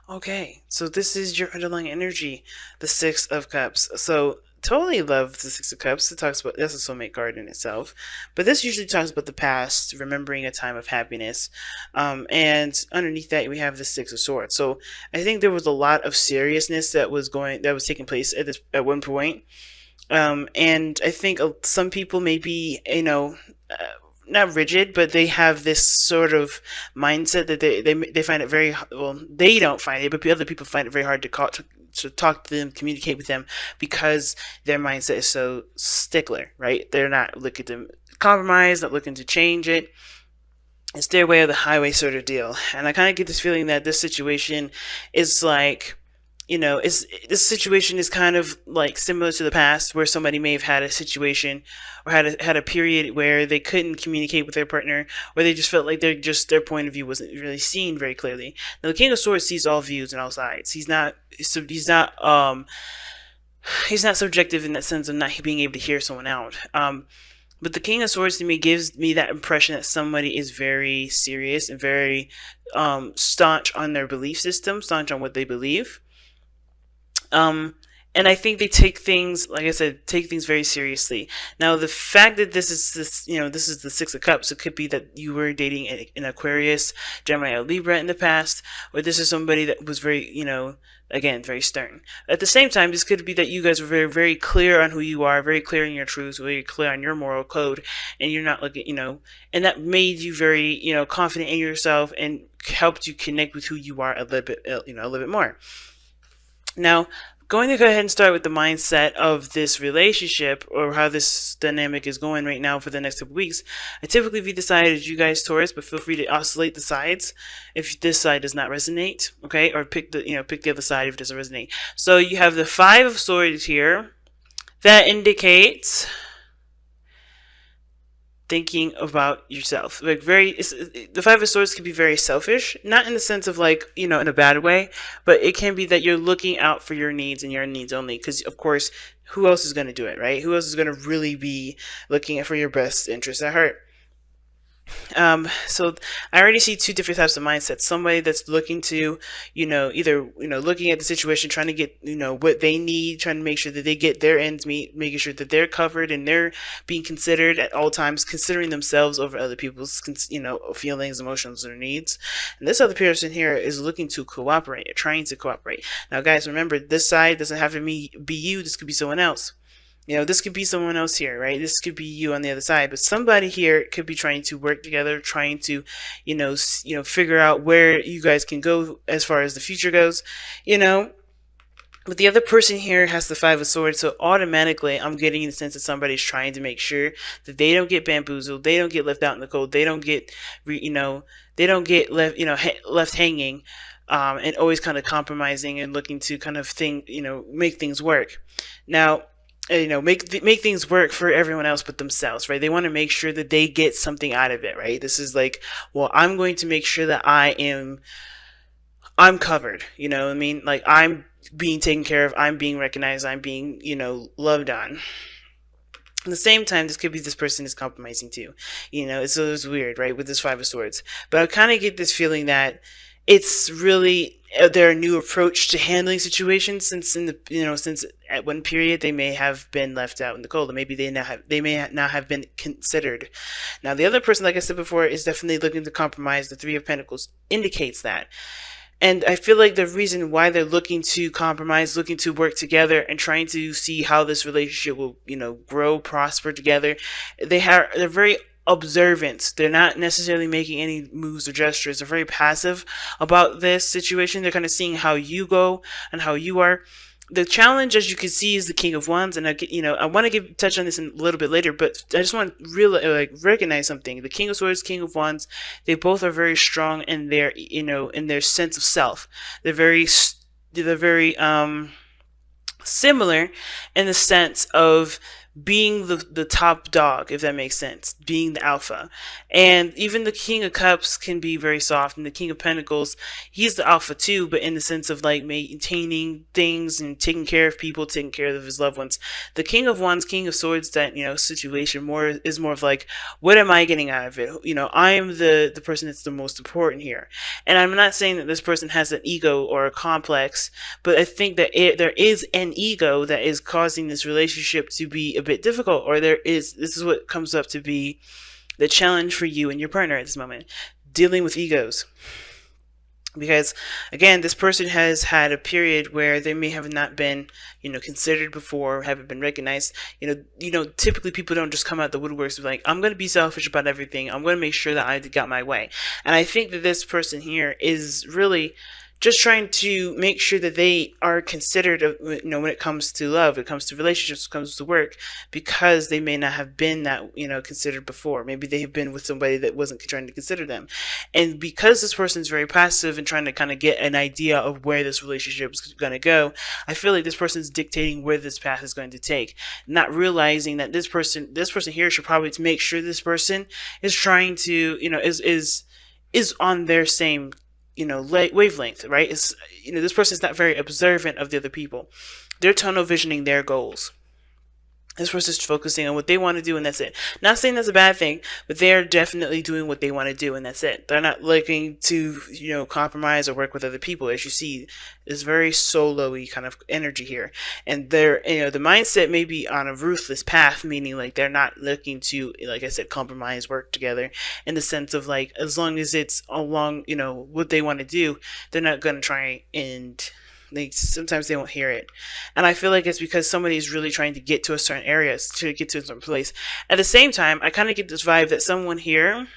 Okay, so this is your underlying energy, the Six of Cups. So totally love the Six of Cups. It talks about that's a soulmate card in itself, but this usually talks about the past, remembering a time of happiness, and underneath that we have the Six of Swords. So I think there was a lot of seriousness that was taking place at one point, and I think some people may be, not rigid, but they have this sort of mindset that they find it very well. They don't find it, but other people find it very hard to talk to them, communicate with them, because their mindset is so stickler, right? They're not looking to compromise, not looking to change it. It's their way or the highway sort of deal. And I kind of get this feeling that this situation is like, this situation is kind of like similar to the past, where somebody may have had a situation or had a period where they couldn't communicate with their partner, or they just felt like their point of view wasn't really seen very clearly. Now the King of Swords sees all views and all sides. He's not subjective in that sense of not being able to hear someone out. But the King of Swords to me gives me that impression that somebody is very serious and very staunch on their belief system, staunch on what they believe. Um, and I think they take things, like I said, take things very seriously. Now, the fact that this is the Six of Cups. It could be that you were dating an Aquarius, Gemini, or Libra in the past, or this is somebody that was very, again, very stern. At the same time, this could be that you guys were very, very clear on who you are, very clear in your truths, very clear on your moral code, and you're not looking, and that made you very, confident in yourself and helped you connect with who you are a little bit, a little bit more. Now, going to go ahead and start with the mindset of this relationship, or how this dynamic is going right now for the next couple weeks. I typically view the side as you guys, Taurus, but feel free to oscillate the sides if this side does not resonate, okay? Or pick the other side if it doesn't resonate. So you have the Five of Swords here. That indicates thinking about yourself. Like the Five of Swords can be very selfish, not in the sense of like, in a bad way, but it can be that you're looking out for your needs and your needs only. Because of course, who else is going to do it, right? Who else is going to really be looking for your best interests at heart? So I already see two different types of mindsets. Somebody that's looking to, either, looking at the situation, trying to get, what they need, trying to make sure that they get their ends meet, making sure that they're covered and they're being considered at all times, considering themselves over other people's, feelings, emotions, or needs. And this other person here is looking to cooperate, trying to cooperate. Now, guys, remember, this side doesn't have to be you. This could be someone else. This could be someone else here, right? This could be you on the other side, but somebody here could be trying to work together, trying to, figure out where you guys can go as far as the future goes, But the other person here has the Five of Swords, so automatically I'm getting the sense that somebody's trying to make sure that they don't get bamboozled, they don't get left out in the cold, they don't get, they don't get left, left hanging, and always kind of compromising and looking to kind of make things work. Now, make things work for everyone else but themselves, right? They want to make sure that they get something out of it, right? This is like, well, I'm going to make sure that I'm covered, you know what I mean? Like, I'm being taken care of, I'm being recognized, I'm being, loved on. At the same time, this could be this person is compromising too. It's weird, right, with this Five of Swords. But I kind of get this feeling that it's really their new approach to handling situations, since since at one period they may have been left out in the cold, and maybe they may not have been considered. Now, the other person, like I said before, is definitely looking to compromise. The Three of Pentacles indicates that. And I feel like the reason why they're looking to compromise, looking to work together, and trying to see how this relationship will, grow, prosper together, they're very observant. They're not necessarily making any moves or gestures. They're very passive about this situation. They're kind of seeing how you go and how you are. The challenge, as you can see, is the King of Wands, and I want to touch on this in a little bit later, but I just want to really recognize something. The King of Swords, King of Wands, they both are very strong in their in their sense of self. They're very similar in the sense of being the top dog, if that makes sense, being the alpha. And even the King of Cups can be very soft, and the King of Pentacles, he's the alpha too, but in the sense of like maintaining things and taking care of people, taking care of his loved ones. The King of Wands, King of Swords, that situation is more of like, what am I getting out of it? I am the person that's the most important here. And I'm not saying that this person has an ego or a complex, but I think that there is an ego that is causing this relationship to be a bit difficult, or this is what comes up to be the challenge for you and your partner at this moment, dealing with egos. Because again, this person has had a period where they may have not been, considered before, haven't been recognized. Typically people don't just come out the woodworks like, I'm going to be selfish about everything, I'm going to make sure that I got my way. And I think that this person here is really just trying to make sure that they are considered, when it comes to love, when it comes to relationships, when it comes to work, because they may not have been that, considered before. Maybe they have been with somebody that wasn't trying to consider them. And because this person is very passive and trying to kind of get an idea of where this relationship is going to go, I feel like this person is dictating where this path is going to take, not realizing that this person here should probably make sure this person is trying to, is on their same wavelength, right? It's, this person is not very observant of the other people. They're tunnel visioning their goals. This person's focusing on what they want to do, and that's it. Not saying that's a bad thing, but they're definitely doing what they want to do, and that's it. They're not looking to, compromise or work with other people. As you see, there's very solo-y kind of energy here. And they're, the mindset may be on a ruthless path, meaning like they're not looking to, like I said, compromise, work together, in the sense of like, as long as it's along, what they want to do, they're not going to try and sometimes they won't hear it. And I feel like it's because somebody is really trying to get to a certain area, to get to a certain place. At the same time, I kind of get this vibe that someone here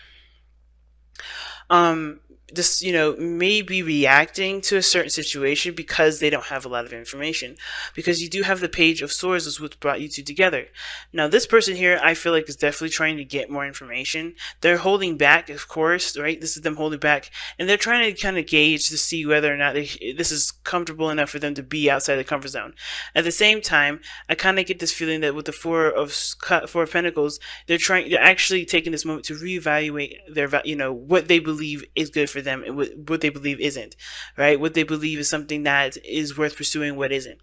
just, may be reacting to a certain situation because they don't have a lot of information. Because you do have the Page of Swords is what brought you two together. Now, this person here, I feel like, is definitely trying to get more information. They're holding back, of course, right? This is them holding back. And they're trying to kind of gauge to see whether or not this is comfortable enough for them to be outside the comfort zone. At the same time, I kind of get this feeling that with the Four of Pentacles, they're actually taking this moment to reevaluate their, what they believe is good for them and what they believe isn't, right? What they believe is something that is worth pursuing, what isn't.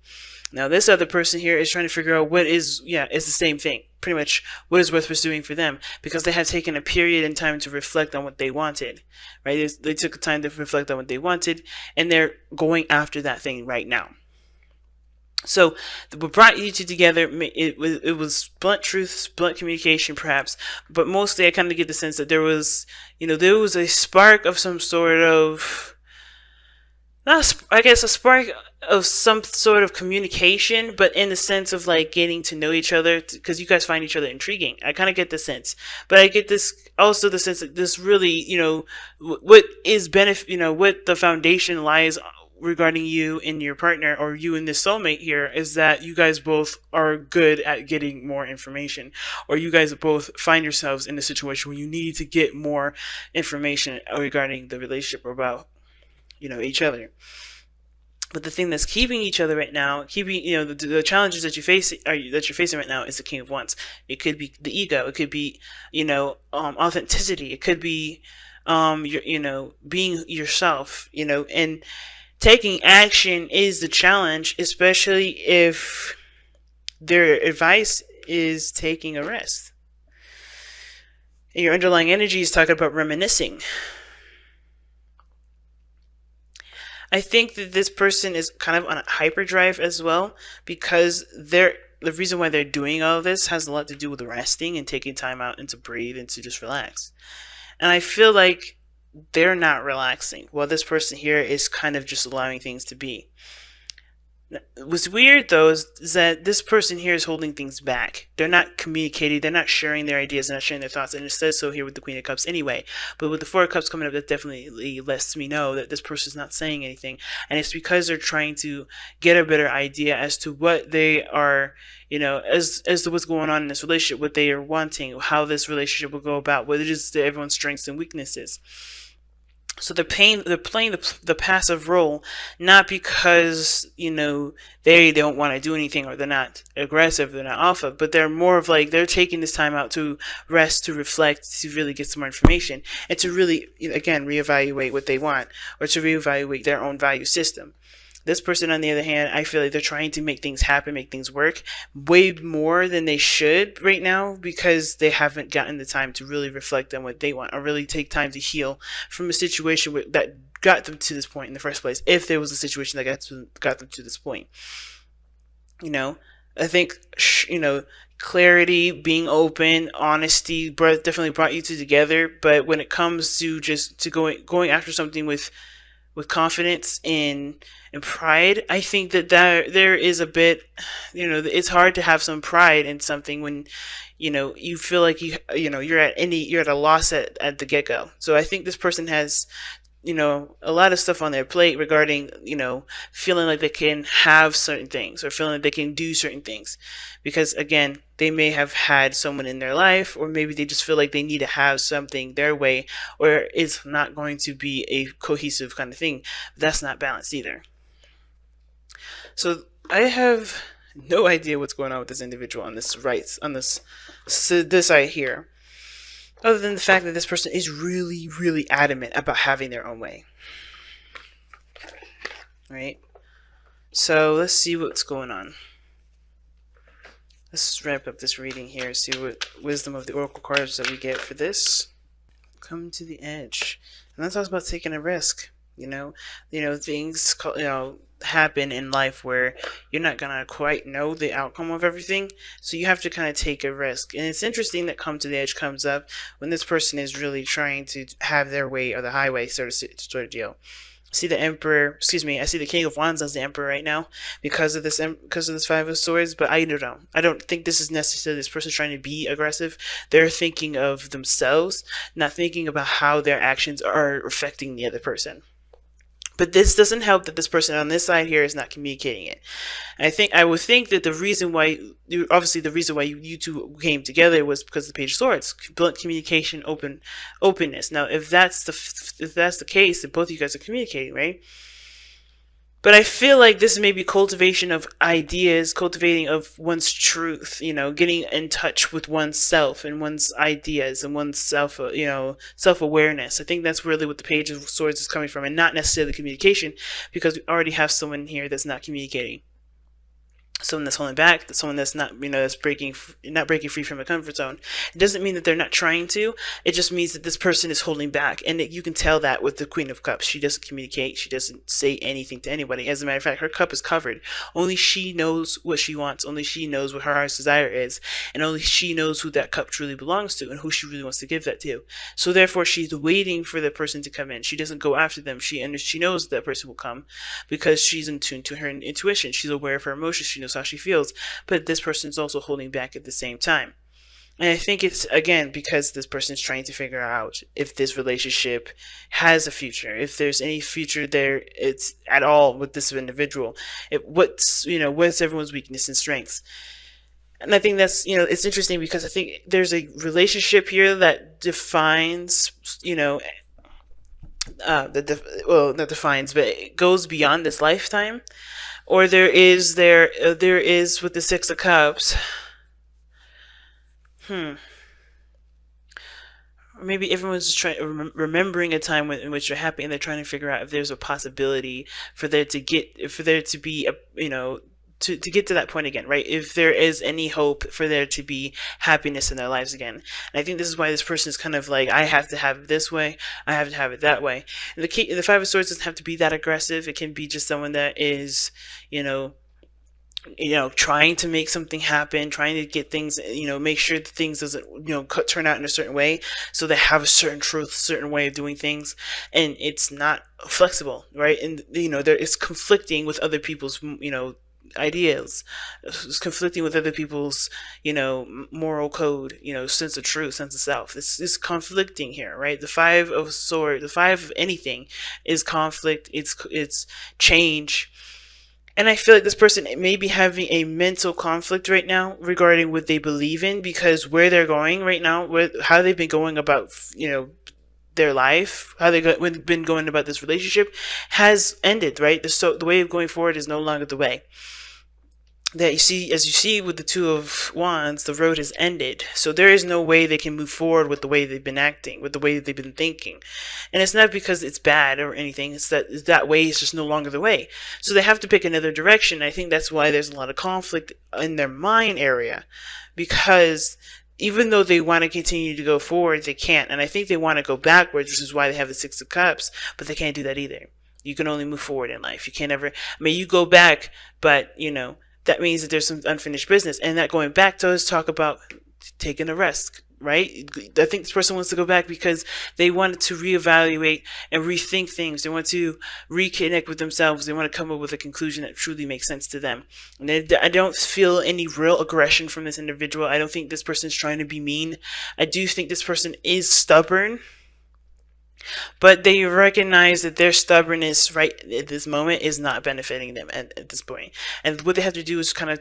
Now, this other person here is trying to figure out what is, it's the same thing. Pretty much what is worth pursuing for them, because they have taken a period in time to reflect on what they wanted, right? They took time to reflect on what they wanted, and they're going after that thing right now. So what brought you two together, it was blunt truths, blunt communication perhaps, but mostly I kind of get the sense that there was, there was a spark of some sort of, a spark of some sort of communication, but in the sense of like getting to know each other, because you guys find each other intriguing. I kind of get the sense, but I get this also the sense that this really, what is what the foundation lies regarding you and your partner, or you and this soulmate here, is that you guys both are good at getting more information, or you guys both find yourselves in a situation where you need to get more information regarding the relationship or about, each other. But the thing that's keeping each other right now, the challenges that you're facing right now, is the King of Wands. It could be the ego. It could be, authenticity. It could be, being yourself, and taking action is the challenge, especially if their advice is taking a rest. And your underlying energy is talking about reminiscing. I think that this person is kind of on a hyperdrive as well, because the reason why they're doing all of this has a lot to do with resting and taking time out and to breathe and to just relax. And I feel like they're not relaxing, while this person here is kind of just allowing things to be. What's weird though is that this person here is holding things back. They're not communicating, they're not sharing their ideas, they're not sharing their thoughts, and it says so here with the Queen of Cups anyway. But with the Four of Cups coming up, that definitely lets me know that this person's not saying anything, and it's because they're trying to get a better idea as to what they are, as to what's going on in this relationship, what they are wanting, how this relationship will go about, what it is to everyone's strengths and weaknesses. So they're playing the passive role, not because, they don't want to do anything, or they're not aggressive, they're not alpha, but they're more of like, they're taking this time out to rest, to reflect, to really get some more information, and to really, again, reevaluate what they want, or to reevaluate their own value system. This person, on the other hand, I feel like they're trying to make things happen, make things work way more than they should right now, because they haven't gotten the time to really reflect on what they want, or really take time to heal from a situation that got them to this point in the first place, if there was a situation that got them to this point. You know, I think, clarity, being open, honesty definitely brought you two together. But when it comes to just to going after something with confidence and pride, I think that there is a bit, it's hard to have some pride in something when, you feel like you're at a loss at the get go. So I think this person has, a lot of stuff on their plate regarding, feeling like they can have certain things or feeling like they can do certain things. Because again, they may have had someone in their life, or maybe they just feel like they need to have something their way, or it's not going to be a cohesive kind of thing. That's not balanced either. So I have no idea what's going on with this individual on this side here, other than the fact that this person is really, really adamant about having their own way. Right? So let's see what's going on. Let's wrap up this reading here, see what wisdom of the oracle cards that we get for this. Come to the edge. And that talks about taking a risk. Things happen in life where you're not gonna quite know the outcome of everything, so you have to kind of take a risk. And it's interesting that come to the edge comes up when this person is really trying to have their way, or the highway sort of deal. See the Emperor, excuse me, I see the King of Wands as the Emperor right now because of this Five of Swords. But I don't know. I don't think this is necessarily this person trying to be aggressive. They're thinking of themselves, not thinking about how their actions are affecting the other person. But this doesn't help that this person on this side here is not communicating it. I would think that the reason why you two came together was because of the Page of Swords, blunt communication, openness. Now, if that's the case, then both of you guys are communicating, right? But I feel like this may be cultivation of ideas, cultivating of one's truth, getting in touch with oneself and one's ideas and one's self-awareness. I think that's really what the Page of Swords is coming from, and not necessarily communication, because we already have someone here that's not communicating. Someone that's holding back, someone that's not, that's not breaking free from a comfort zone. It doesn't mean that they're not trying to. It just means that this person is holding back, and you can tell that with the Queen of Cups. She doesn't communicate. She doesn't say anything to anybody. As a matter of fact, her cup is covered. Only she knows what she wants. Only she knows what her heart's desire is, and only she knows who that cup truly belongs to and who she really wants to give that to. So therefore, she's waiting for the person to come in. She doesn't go after them. She knows that person will come because she's in tune to her intuition. She's aware of her emotions. She knows how she feels, but this person is also holding back at the same time. And I think it's, again, because this person is trying to figure out if this relationship has a future, if there's any future there, it's at all with this individual. What's everyone's weakness and strengths. And I think that's, it's interesting because I think there's a relationship here that defines, not defines, but it goes beyond this lifetime. Or there is with the Six of Cups. Or maybe everyone's just remembering a time in which you're happy, and they're trying to figure out if there's a possibility for there to be to get to that point again, right? If there is any hope for there to be happiness in their lives again. And I think this is why this person is kind of like, I have to have it this way, I have to have it that way. And the Five of Swords doesn't have to be that aggressive. It can be just someone that is, trying to make something happen, trying to get things, make sure that things doesn't, turn out in a certain way, so they have a certain truth, certain way of doing things, and it's not flexible, right? And there is conflicting with other people's, ideas. It's conflicting with other people's, moral code, sense of truth, sense of self. This is conflicting here, right? The Five of Swords, the Five of anything is conflict. It's change. And I feel like this person may be having a mental conflict right now regarding what they believe in, because where they're going right now, how they've been going about, their life, how they've been going about this relationship has ended, right? The way of going forward is no longer the way. That as you see with the Two of Wands, the road has ended. So there is no way they can move forward with the way they've been acting, with the way that they've been thinking. And it's not because it's bad or anything. It's that way is just no longer the way. So they have to pick another direction. I think that's why there's a lot of conflict in their mind area, because even though they want to continue to go forward, they can't. And I think they want to go backwards, which is why they have the Six of Cups, but they can't do that either. You can only move forward in life. You can't ever, I mean, you go back, but, that means that there's some unfinished business. And that going back does talk about taking a rest, right? I think this person wants to go back because they wanted to reevaluate and rethink things. They want to reconnect with themselves. They want to come up with a conclusion that truly makes sense to them. And I don't feel any real aggression from this individual. I don't think this person is trying to be mean. I do think this person is stubborn, but they recognize that their stubbornness right at this moment is not benefiting them at this point. And what they have to do is kind of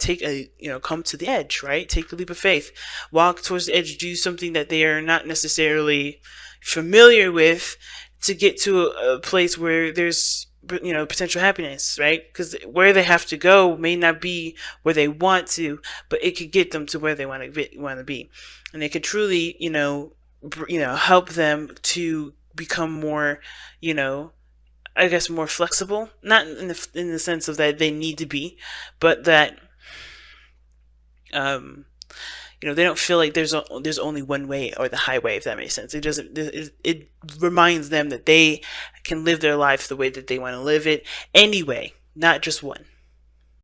come to the edge, right? Take the leap of faith, walk towards the edge, do something that they are not necessarily familiar with to get to a place where there's, potential happiness, right? Because where they have to go may not be where they want to, but it could get them to where they want to be. And they could truly, help them to become more, I guess more flexible, not in the sense of that they need to be, but that they don't feel like there's only one way or the highway, if that makes sense. It reminds them that they can live their life the way that they want to live it anyway, not just one.